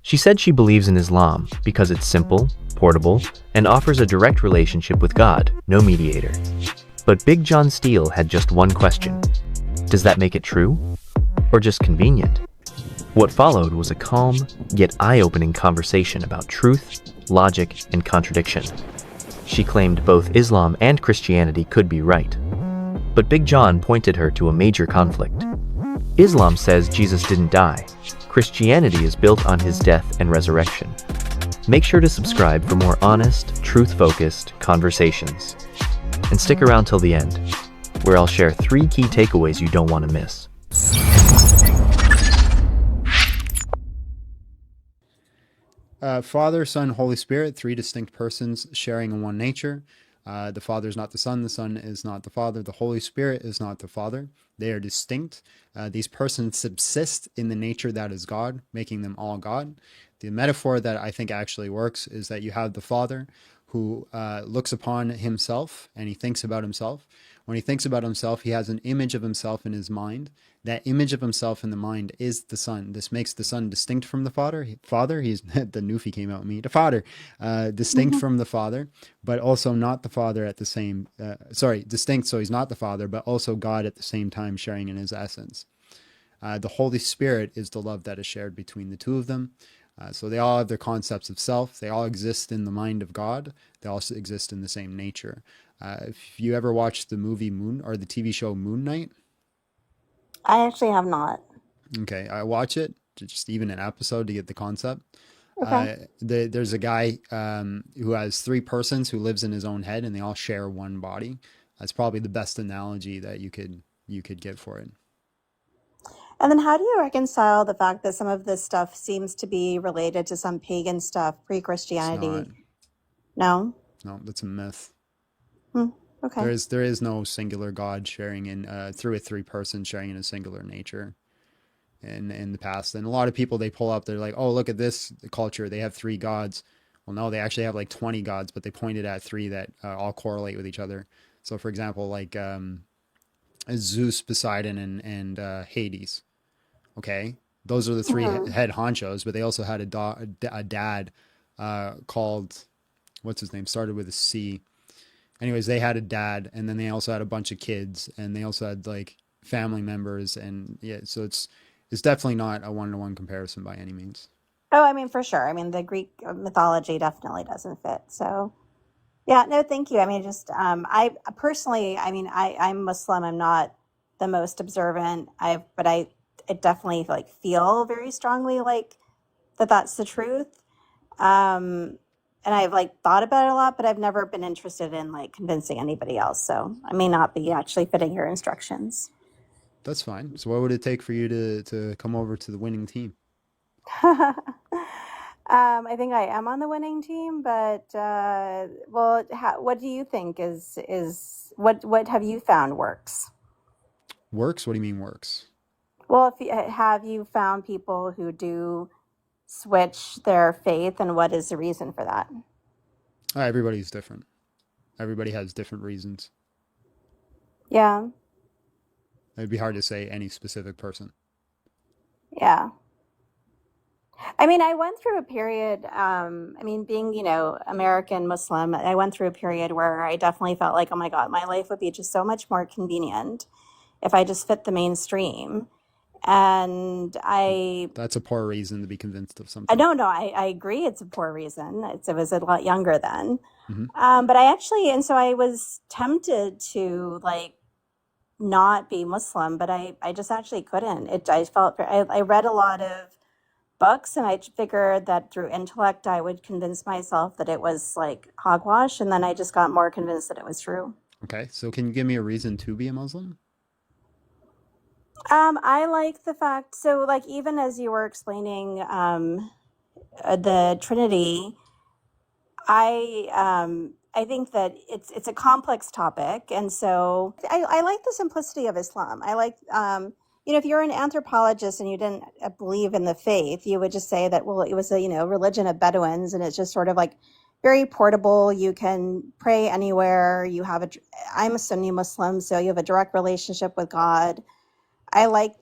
She said she believes in Islam because it's simple, portable, and offers a direct relationship with God, no mediator. But Big Jon Steel had just one question. Does that make it true? Or just convenient? What followed was a calm, yet eye-opening conversation about truth, logic, and contradiction. She claimed both Islam and Christianity could be right. But Big Jon pointed her to a major conflict. Islam says Jesus didn't die. Christianity is built on his death and resurrection. Make sure to subscribe for more honest, truth-focused conversations. And stick around till the end, where I'll share 3 key takeaways you don't want to miss. Father, Son, Holy Spirit, 3 distinct persons sharing in one nature. The Father is not the Son is not the Father, the Holy Spirit is not the Father. They are distinct. These persons subsist in the nature that is God, making them all God. The metaphor that I think actually works is that you have the Father who looks upon himself and he thinks about himself. When he thinks about himself, he has an image of himself in his mind. That image of himself in the mind is the Son. This makes the Son distinct from the Father. He's the Newfie came out at me. The Father, distinct from the Father, but also not the Father at the same. Distinct. So he's not the Father, but also God at the same time, sharing in his essence. The Holy Spirit is the love that is shared between the two of them. So they all have their concepts of self. They all exist in the mind of God. They also exist in the same nature. If you ever watched the movie Moon or the TV show Moon Knight, I actually have not. okay, I watch it, just even an episode to get the concept. Okay. There's a guy who has 3 persons who lives in his own head, and they all share one body. That's probably the best analogy that you could get for it. And then how do you reconcile the fact that some of this stuff seems to be related to some pagan stuff, It's not. pre-Christianity? No? No, that's a myth. Okay. There is no singular God sharing in through a 3 persons sharing in a singular nature in the past. And a lot of people they pull up, they're like, oh, look at this culture, they have 3 gods. Well, no, they actually have like 20 gods, but they pointed at 3 that all correlate with each other. So for example, like Zeus, Poseidon, and Hades. Okay, those are the 3 head honchos, but they also had a dad called, what's his name? Started with a C. Anyways, they had a dad, and then they also had a bunch of kids, and they also had like family members, and yeah, so it's definitely not a one-to-one comparison by any means. Oh, I mean, for sure. I mean, the Greek mythology definitely doesn't fit. So, yeah, no, thank you. I mean, just I personally, I mean, I'm Muslim. I'm not the most observant. But I definitely like feel very strongly like that's the truth. And I've like thought about it a lot, but I've never been interested in like convincing anybody else. So I may not be actually fitting your instructions. That's fine. So what would it take for you to come over to the winning team? I think I am on the winning team, but well, what do you think is what have you found works? Works? What do you mean works? Well, have you found people who do switch their faith, and what is the reason for that? Everybody's different. Everybody has different reasons. Yeah, It'd be hard to say any specific person. yeah. I mean, I went through a period, I mean, being, American Muslim, I went through a period where I definitely felt like, oh my God, my life would be just so much more convenient if I just fit the mainstream. And That's a poor reason to be convinced of I something. don't know, I agree it's a poor reason. It was a lot younger then. Mm-hmm. But and so I was tempted to like not be Muslim, but I just actually couldn't. I read a lot of books, and I figured that through intellect I would convince myself that it was like hogwash, and then I just got more convinced that it was true. Okay, so can you give me a reason to be a Muslim? I like the fact, so like even as you were explaining the Trinity, I think that it's a complex topic, and so I like the simplicity of Islam. I like if you're an anthropologist and you didn't believe in the faith, you would just say that, well, it was a religion of Bedouins, and it's just sort of like very portable. You can pray anywhere. I'm a Sunni Muslim, so you have a direct relationship with God. I like,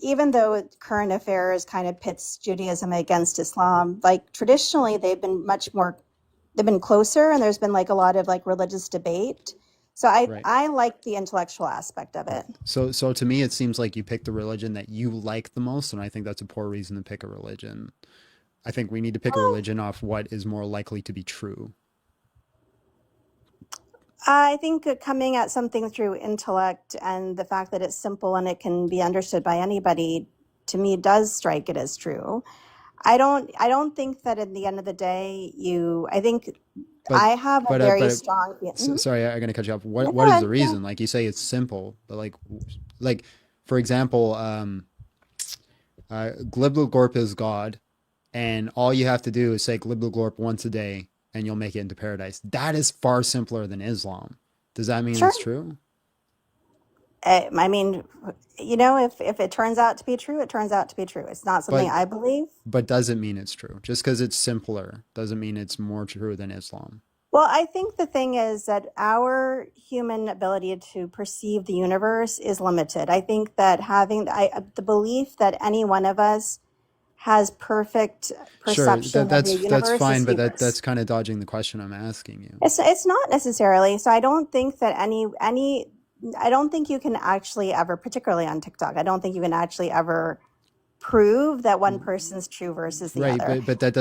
even though current affairs kind of pits Judaism against Islam, like traditionally they've been they've been closer, and there's been like a lot of like religious debate. So Right. I like the intellectual aspect of Right. it. So to me, it seems like you pick the religion that you like the most, and I think that's a poor reason to pick a religion. I think we need to pick a Well, religion off what is more likely to be true. I think coming at something through intellect and the fact that it's simple and it can be understood by anybody, to me, does strike it as true. I don't think that in the end of the day, I think But I have a very strong feeling. sorry, I'm gonna cut you off. Yeah, What go is the ahead. Yeah. reason? Like you say, it's simple, but like for example, Glibligorp is God, and all you have to do is say Glibligorp once a day, and you'll make it into paradise. That is far simpler than Islam. Does that mean Sure. it's true? I mean, if it turns out to be true, it turns out to be true. It's not something But I believe. does it mean it's true? Just because it's simpler doesn't mean it's more true than Islam. Well, I think the thing is that our human ability to perceive the universe is limited. I think that the belief that any one of us has perfect Sure, perception of the that's universe fine, is but hubris. that's kind of dodging the question I'm asking you. It's not necessarily. So I don't think that I don't think you can actually ever, particularly on TikTok, I don't think you can actually ever prove that one person's true versus the Right, other. but that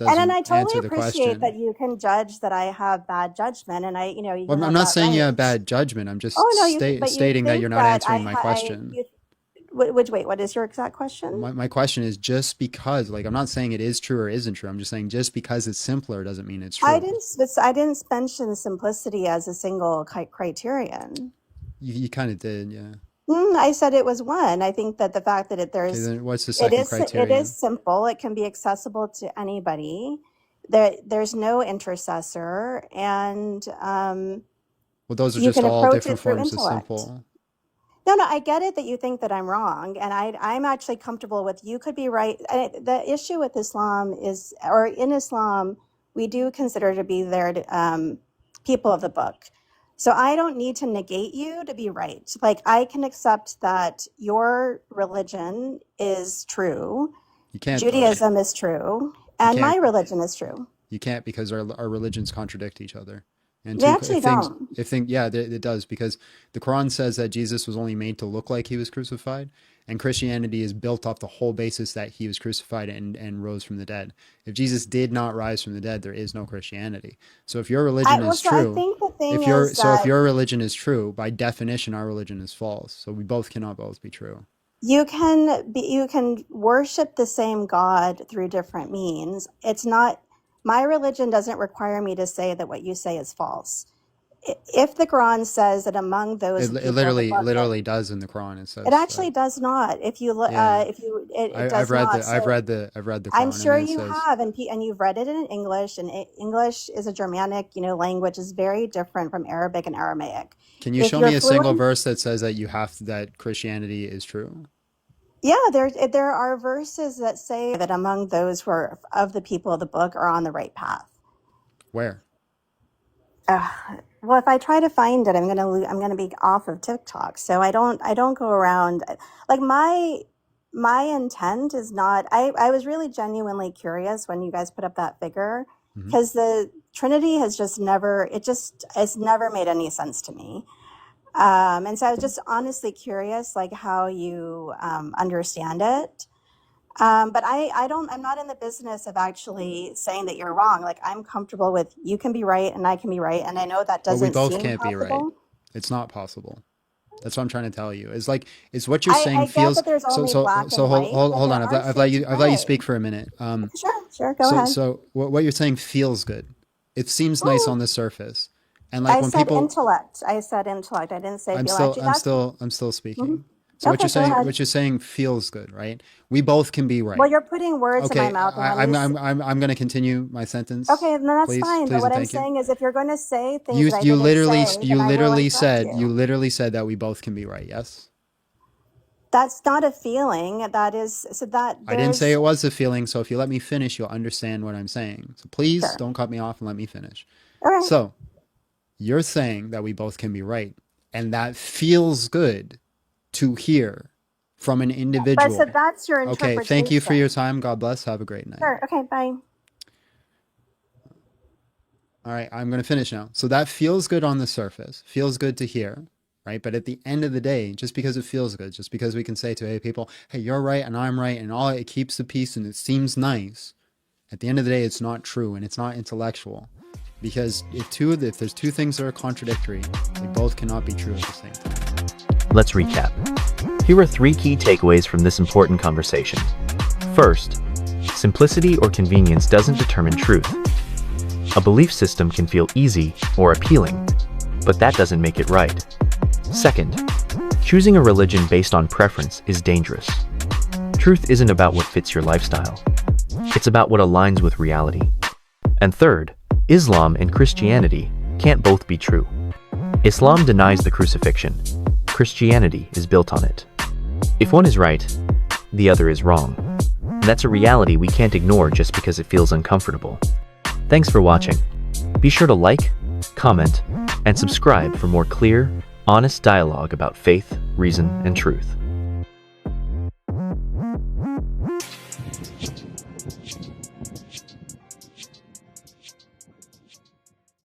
And then doesn't I totally answer the appreciate that question. you can judge that I have bad judgment, and you Well, can I'm have not that saying you have right. bad judgment. I'm just Oh no, but you stating that you're think not that answering my question. wait, what is your exact question? My question is just because, like, I'm not saying it is true or isn't true. I'm just saying just because it's simpler doesn't mean it's true. I didn't mention simplicity as a single criterion. You kind of did, yeah. I said it was one. I think that the fact that Okay, then what's the it second is criterion? simple. It can be accessible to anybody. There's no intercessor, and Well, those are you just can all approach it different through forms of intellect. simple. No, I get it that you think that I'm wrong, and I'm actually comfortable with you could be right. The issue with Islam is, or in Islam, we do consider to be there people of the book. So I don't need to negate you to be right. Like I can accept that your religion is true, You can't though. Judaism is true, You and my can't. religion is true. You can't because our religions contradict each other. And They actually don't. yeah, it does because the Quran says that Jesus was only made to look like he was crucified, and Christianity is built off the whole basis that he was crucified and rose from the dead. If Jesus did not rise from the dead, there is no Christianity. So if your religion is So I true, think the thing is if that your religion is true, by definition, our religion is false. So we both cannot both be true. you can worship the same God through different means. It's not My religion doesn't require me to say that what you say is false. If the Quran says that among those people of the It book, literally does in the Quran. It it says that. actually does not. Yeah, It does not. So I've read the I'm Quran, and sure it you says. have, and you've read it in English, and English is a Germanic, language is very different from Arabic and Aramaic. Can you If show you're me a single fluent, verse that says that that Christianity is true? yeah, there are verses that say that among those who are of the people of the book are on the right path. Where? Uh, well, if I try to find it, I'm gonna be off of TikTok. So I don't go around like my intent is not. I was really genuinely curious when you guys put up that figure Hmm. because the Trinity has just never it's never made any sense to me. And so I was just honestly curious, like how you understand it. But I'm not in the business of actually saying that you're wrong. Like I'm comfortable with you can be right and I can be right. And I know that But we doesn't both seem can't be right. possible. It's not possible. That's what I'm trying to tell you. It's what you're saying I get feels that there's only black so and white, but hold there on. are shades of I've let you gray. speak for a minute. Sure, go ahead. What you're saying feels good. It seems nice Mm, on the surface, and like when people. I said intellect. I didn't say theology. I'm still Mhm. speaking. So Okay, go ahead. what you're saying feels good, right? We both can be Well, right. you're putting words in my Okay, mouth, and when you I'm going to continue my sentence, okay, then that's fine. But please, what and I'm thank you. saying is, if you're going to say things that I didn't say, then I will interrupt You you. literally said that we both can be right. Yes, That's not a feeling. That is so that I didn't say there's it was a feeling. So if you let me finish, you'll understand what I'm saying. So please sure. don't cut me off and let me finish. All right. So you're saying that we both can be right, and that feels good to hear from an But individual. so that's your Okay, thank you for your interpretation. time. God bless. Have a great night. Sure. Okay. Bye. All right, I'm going to finish now. So that feels good on the surface, feels good to hear, right? But at the end of the day, just because it feels good, just because we can say to people, hey, you're right and I'm right, and all it keeps the peace and it seems nice, at the end of the day, it's not true and it's not intellectual. Because if there's two things that are contradictory, they both cannot be true at the same time. Let's recap. Here are 3 key takeaways from this important conversation. First, simplicity or convenience doesn't determine truth. A belief system can feel easy or appealing, but that doesn't make it right. Second, choosing a religion based on preference is dangerous. Truth isn't about what fits your lifestyle. It's about what aligns with reality. And third, Islam and Christianity can't both be true. Islam denies the crucifixion. Christianity is built on it. If one is right, the other is wrong. And that's a reality we can't ignore just because it feels uncomfortable. Thanks for watching. Be sure to like, comment, and subscribe for more clear, honest dialogue about faith, reason, and truth.